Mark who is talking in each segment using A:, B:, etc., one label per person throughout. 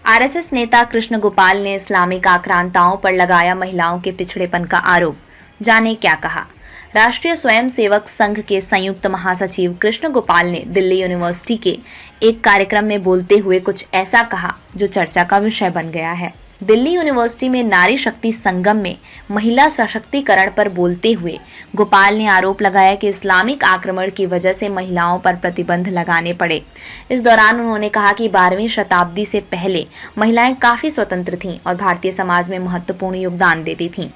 A: RSS नेता कृष्ण गोपाल ने Islamic आक्रांताओं पर लगाया महिलाओं के पिछड़ेपन का आरोप। जाने क्या कहा। राष्ट्रीय स्वयंसेवक संघ के संयुक्त महासचिव कृष्ण गोपाल ने दिल्ली यूनिवर्सिटी के एक कार्यक्रम में बोलते हुए कुछ ऐसा कहा जो चर्चा का विषय बन गया है। दिल्ली यूनिवर्सिटी में नारी शक्ति संगम में महिला सशक्तिकरण पर बोलते हुए गोपाल ने आरोप लगाया कि इस्लामिक आक्रमण की वजह से महिलाओं पर प्रतिबंध लगाने पड़े। इस दौरान उन्होंने कहा कि 12वीं शताब्दी से पहले महिलाएं काफी स्वतंत्र थीं और भारतीय समाज में महत्वपूर्ण योगदान देती थीं।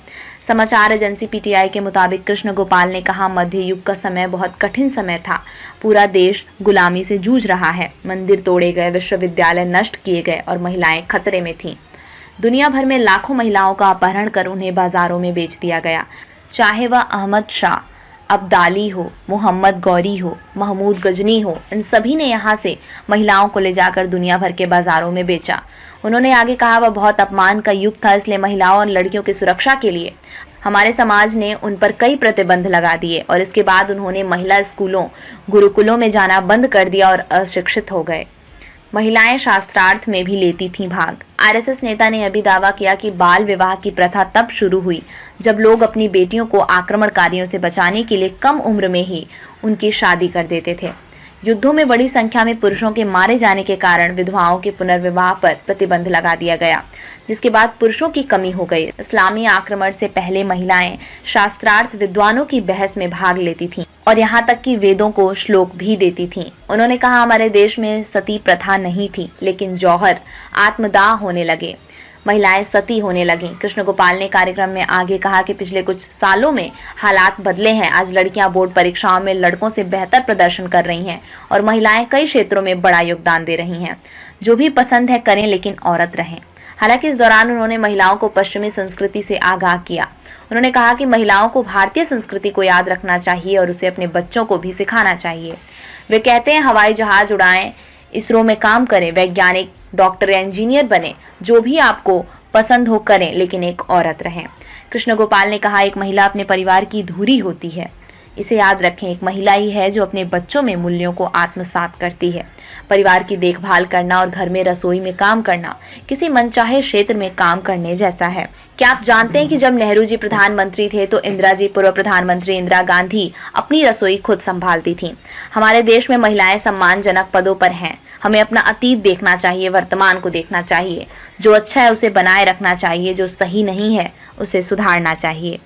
A: समाचार एजेंसी पीटीआई के मुताबिक कृष्ण गोपाल ने कहा, मध्य युग का समय बहुत कठिन समय था। पूरा देश गुलामी से जूझ रहा है। मंदिर तोड़े गए, विश्वविद्यालय नष्ट किए गए और महिलाएं खतरे में थीं। दुनिया भर में लाखों महिलाओं का अपहरण कर उन्हें बाजारों में बेच दिया गया। चाहे वह अहमद शाह अब्दाली हो, मोहम्मद गौरी हो, महमूद गजनी हो, इन सभी ने यहाँ से महिलाओं को ले जाकर दुनिया भर के बाजारों में बेचा। उन्होंने आगे कहा, वह बहुत अपमान का युग था, इसलिए महिलाओं और लड़कियों की सुरक्षा के लिए हमारे समाज ने उन पर कई प्रतिबंध लगा दिए और इसके बाद उन्होंने महिला स्कूलों, गुरुकुलों में जाना बंद कर दिया और अशिक्षित हो गए। महिलाएं शास्त्रार्थ में भी लेती थीं भाग। आरएसएस नेता ने अभी दावा किया कि बाल विवाह की प्रथा तब शुरू हुई जब लोग अपनी बेटियों को आक्रमणकारियों से बचाने के लिए कम उम्र में ही उनकी शादी कर देते थे। युद्धों में बड़ी संख्या में पुरुषों के मारे जाने के कारण विधवाओं के पुनर्विवाह पर प्रतिबंध लगा दिया गया, जिसके बाद पुरुषों की कमी हो गई। इस्लामी आक्रमण से पहले महिलाएं शास्त्रार्थ विद्वानों की बहस में भाग लेती थीं और यहाँ तक कि वेदों को श्लोक भी देती थीं। उन्होंने कहा, हमारे देश में सती प्रथा नहीं थी, लेकिन जौहर आत्मदाह होने लगे, महिलाएं सती होने लगीं। कृष्ण गोपाल ने कार्यक्रम में आगे कहा कि पिछले कुछ सालों में हालात बदले हैं। आज लड़कियां बोर्ड परीक्षाओं में लड़कों से बेहतर प्रदर्शन कर रही हैं और महिलाएं कई क्षेत्रों में बड़ा योगदान दे रही हैं। जो भी पसंद है करें, लेकिन औरत रहें। हालांकि इस दौरान उन्होंने महिलाओं को पश्चिमी संस्कृति से आगाह किया। उन्होंने कहा कि महिलाओं को भारतीय संस्कृति को याद रखना चाहिए और उसे अपने बच्चों को भी सिखाना चाहिए। वे कहते हैं, हवाई जहाज उड़ाएं, इसरो में काम करें, वैज्ञानिक, डॉक्टर या इंजीनियर बने, जो भी आपको पसंद हो करें, लेकिन एक औरत रहें। कृष्ण गोपाल ने कहा, एक महिला अपने परिवार की धुरी होती है। इसे याद रखें, एक महिला ही है जो अपने बच्चों में मूल्यों को आत्मसात करती है। परिवार की देखभाल करना और घर में रसोई में काम करना किसी मनचाहे क्षेत्र में काम करने जैसा है। क्या आप जानते हैं कि जब नेहरू जी प्रधानमंत्री थे तो इंदिरा जी, पूर्व प्रधानमंत्री इंदिरा गांधी, अपनी रसोई खुद संभालती थीं। हमारे देश में महिलाएं सम्मानजनक पदों पर हैं। हमें अपना अतीत देखना चाहिए, वर्तमान को देखना चाहिए। जो अच्छा है उसे बनाए रखना चाहिए, जो सही नहीं है उसे सुधारना चाहिए।